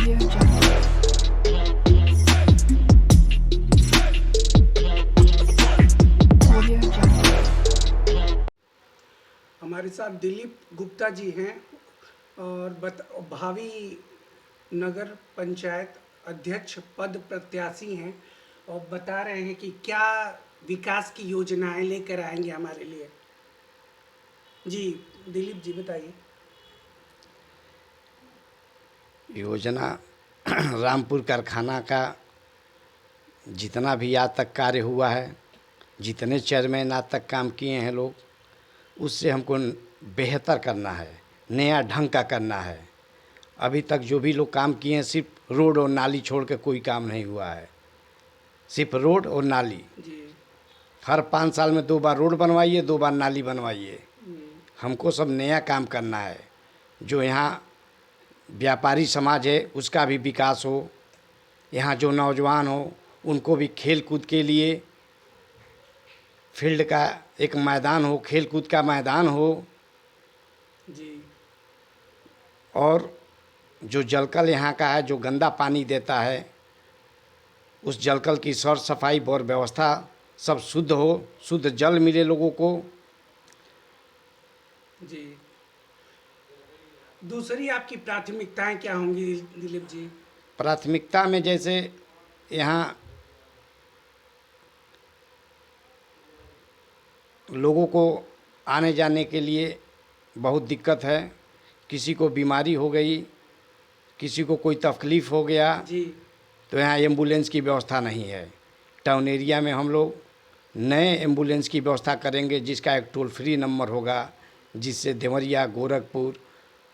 Audio Jungle. Audio Jungle. हमारे साथ दिलीप गुप्ता जी हैं और भावी नगर पंचायत अध्यक्ष पद प्रत्याशी हैं और बता रहे हैं कि क्या विकास की योजनाएं लेकर आएंगे हमारे लिए। जी दिलीप जी बताइए। योजना रामपुर कारखाना का जितना भी आज तक कार्य हुआ है, जितने चेयरमैन आज तक काम किए हैं लोग, उससे हमको बेहतर करना है, नया ढंग का करना है। अभी तक जो भी लोग काम किए हैं सिर्फ रोड और नाली छोड़ के कोई काम नहीं हुआ है, सिर्फ रोड और नाली। जी हर 5 साल में 2 बार रोड बनवाइए, 2 बार नाली बनवाइए। हमको सब नया काम करना है। जो यहाँ व्यापारी समाज है उसका भी विकास हो, यहाँ जो नौजवान हो उनको भी खेल कूद के लिए फील्ड का एक मैदान हो, खेल कूद का मैदान हो। जी और जो जलकल यहाँ का है, जो गंदा पानी देता है, उस जलकल की सर सफाई और व्यवस्था सब शुद्ध हो, शुद्ध जल मिले लोगों को। जी दूसरी आपकी प्राथमिकताएं क्या होंगी दिलीप जी? प्राथमिकता में जैसे यहाँ लोगों को आने जाने के लिए बहुत दिक्कत है। किसी को बीमारी हो गई, किसी को कोई तकलीफ़ हो गया, जी तो यहाँ एम्बुलेंस की व्यवस्था नहीं है। टाउन एरिया में हम लोग नए एम्बुलेंस की व्यवस्था करेंगे, जिसका एक टोल फ्री नंबर होगा, जिससे देवरिया, गोरखपुर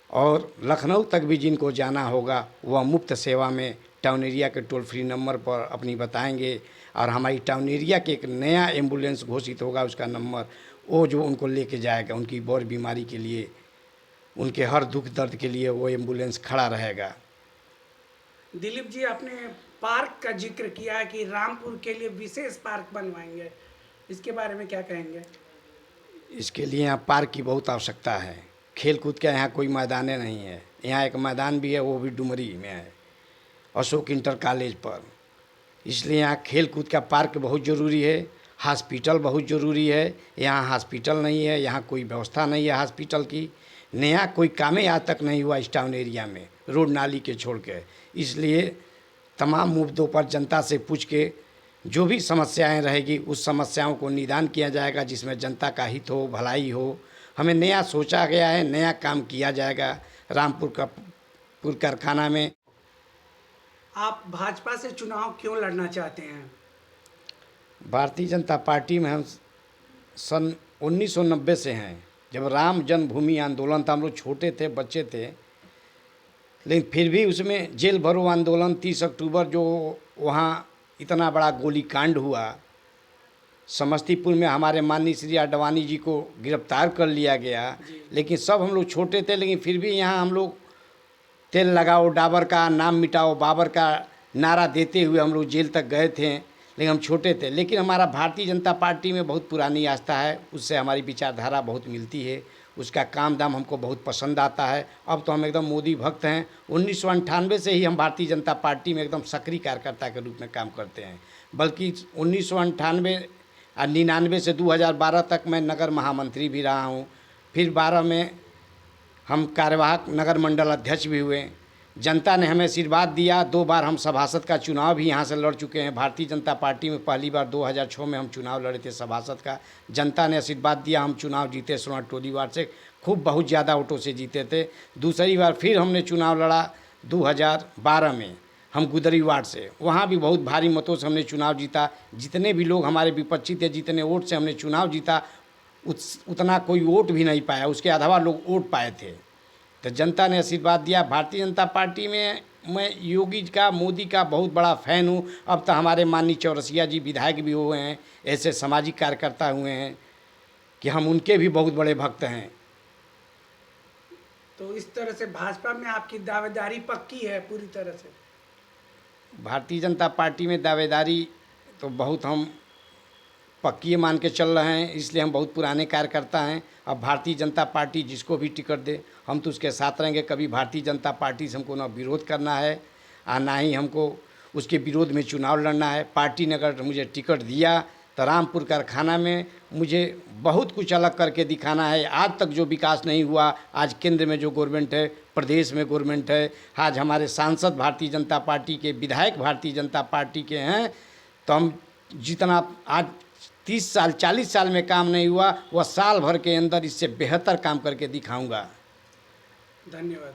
और लखनऊ तक भी जिनको जाना होगा वह मुफ्त सेवा में टाउन एरिया के टोल फ्री नंबर पर अपनी बताएंगे। और हमारी टाउन एरिया के एक नया एम्बुलेंस घोषित होगा, उसका नंबर, वो जो उनको लेके जाएगा, उनकी बड़ी बीमारी के लिए, उनके हर दुख दर्द के लिए वो एम्बुलेंस खड़ा रहेगा। दिलीप जी आपने पार्क का जिक्र किया है कि रामपुर के लिए विशेष पार्क बनवाएंगे, इसके बारे में क्या कहेंगे? इसके लिए यहाँ पार्क की बहुत आवश्यकता है। खेल कूद का यहाँ कोई मैदान नहीं है। यहाँ एक मैदान भी है, वो भी डुमरी में है, अशोक इंटर कॉलेज पर। इसलिए यहाँ खेल कूद का पार्क बहुत ज़रूरी है। हॉस्पिटल बहुत ज़रूरी है। यहाँ हॉस्पिटल नहीं है, यहाँ कोई व्यवस्था नहीं है हॉस्पिटल की। नया कोई काम ही आज तक नहीं हुआ इस टाउन एरिया में, रोड नाली के छोड़ के। इसलिए तमाम मुद्दों पर जनता से पूछ के जो भी समस्याएं रहेगी उस समस्याओं को निदान किया जाएगा, जिसमें जनता का हित हो, भलाई हो। हमें नया सोचा गया है, नया काम किया जाएगा रामपुर कारखाना में। आप भाजपा से चुनाव क्यों लड़ना चाहते हैं? भारतीय जनता पार्टी में हम सन 1990 से हैं। जब राम जन्मभूमि आंदोलन था, हम लोग छोटे थे, बच्चे थे, लेकिन फिर भी उसमें जेल भरो आंदोलन, 30 अक्टूबर जो वहाँ इतना बड़ा गोलीकांड हुआ, समस्तीपुर में हमारे माननीय श्री आडवाणी जी को गिरफ्तार कर लिया गया। लेकिन सब हम लोग छोटे थे, लेकिन फिर भी यहाँ हम लोग तेल लगाओ डाबर का, नाम मिटाओ बाबर का नारा देते हुए हम लोग जेल तक गए थे, लेकिन हम छोटे थे। लेकिन हमारा भारतीय जनता पार्टी में बहुत पुरानी आस्था है, उससे हमारी विचारधारा बहुत मिलती है, उसका काम दाम हमको बहुत पसंद आता है। अब तो हम एकदम मोदी भक्त हैं। 1998 से ही हम भारतीय जनता पार्टी में एकदम सक्रिय कार्यकर्ता के रूप में काम करते हैं। बल्कि 1998 और 99 से 2012 तक मैं नगर महामंत्री भी रहा हूँ। फिर 12 में हम कार्यवाहक नगर मंडल अध्यक्ष भी हुए। जनता ने हमें आशीर्वाद दिया। 2 बार हम सभासद का चुनाव भी यहाँ से लड़ चुके हैं। भारतीय जनता पार्टी में पहली बार 2006 में हम चुनाव लड़े थे सभासद का। जनता ने आशीर्वाद दिया, हम चुनाव जीते। सोना टोली वार्ड से खूब बहुत ज़्यादा वोटों से जीते थे। दूसरी बार फिर हमने चुनाव लड़ा 2012 में, हम गुदरी वार्ड से, वहाँ भी बहुत भारी मतों से हमने चुनाव जीता। जितने भी लोग हमारे विपक्षी थे, जितने वोट से हमने चुनाव जीता, उतना कोई वोट भी नहीं पाया, उसके अलावा लोग वोट पाए थे। तो जनता ने आशीर्वाद दिया। भारतीय जनता पार्टी में मैं योगी का, मोदी का बहुत बड़ा फ़ैन हूँ। अब तो हमारे माननीय चौरसिया जी विधायक भी हुए हैं, ऐसे सामाजिक कार्यकर्ता हुए हैं कि हम उनके भी बहुत बड़े भक्त हैं। तो इस तरह से भाजपा में आपकी दावेदारी पक्की है पूरी तरह से? भारतीय जनता पार्टी में दावेदारी तो बहुत हम पक्की मान के चल रहे हैं, इसलिए हम बहुत पुराने कार्यकर्ता हैं। अब भारतीय जनता पार्टी जिसको भी टिकट दे हम तो उसके साथ रहेंगे। कभी भारतीय जनता पार्टी से हमको ना विरोध करना है, और ना ही हमको उसके विरोध में चुनाव लड़ना है। पार्टी ने अगर मुझे टिकट दिया तो रामपुर कारखाना में मुझे बहुत कुछ अलग करके दिखाना है। आज तक जो विकास नहीं हुआ, आज केंद्र में जो गवर्नमेंट है, प्रदेश में गवर्नमेंट है, आज हमारे सांसद भारतीय जनता पार्टी के, विधायक भारतीय जनता पार्टी के हैं, तो हम जितना आज 30 साल 40 साल में काम नहीं हुआ, वह साल भर के अंदर इससे बेहतर काम करके दिखाऊंगा। धन्यवाद।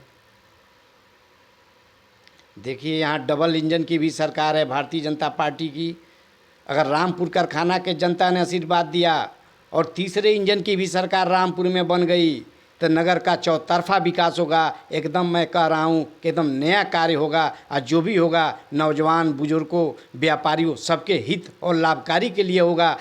देखिए, यहाँ डबल इंजन की भी सरकार है भारतीय जनता पार्टी की। अगर रामपुर कारखाना के जनता ने आशीर्वाद दिया और तीसरे इंजन की भी सरकार रामपुर में बन गई तो नगर का चौतरफा विकास होगा। एकदम मैं कह रहा हूँ कि एकदम नया कार्य होगा, और जो भी होगा नौजवान, बुजुर्गों, व्यापारियों सबके हित और लाभकारी के लिए होगा।